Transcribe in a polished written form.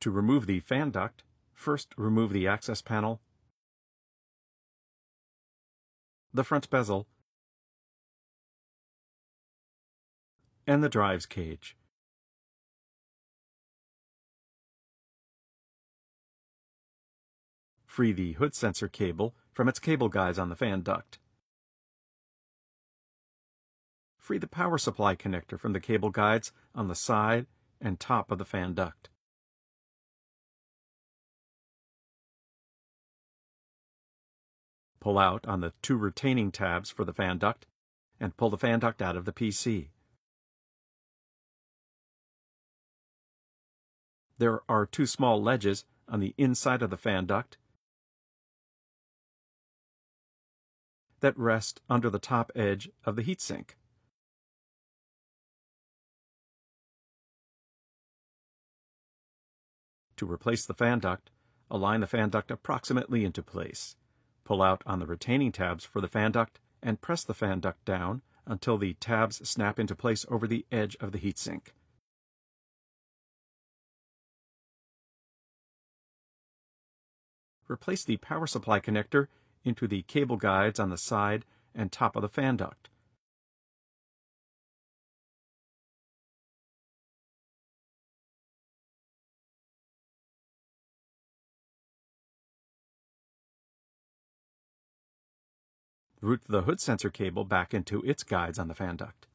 To remove the fan duct, first remove the access panel, the front bezel, and the drives cage. Free the hood sensor cable from its cable guides on the fan duct. Free the power supply connector from the cable guides on the side and top of the fan duct. Pull out on the two retaining tabs for the fan duct and pull the fan duct out of the PC. There are two small ledges on the inside of the fan duct that rest under the top edge of the heatsink. To replace the fan duct, align the fan duct approximately into place. Pull out on the retaining tabs for the fan duct and press the fan duct down until the tabs snap into place over the edge of the heatsink. Replace the power supply connector into the cable guides on the side and top of the fan duct. Route the hood sensor cable back into its guides on the fan duct.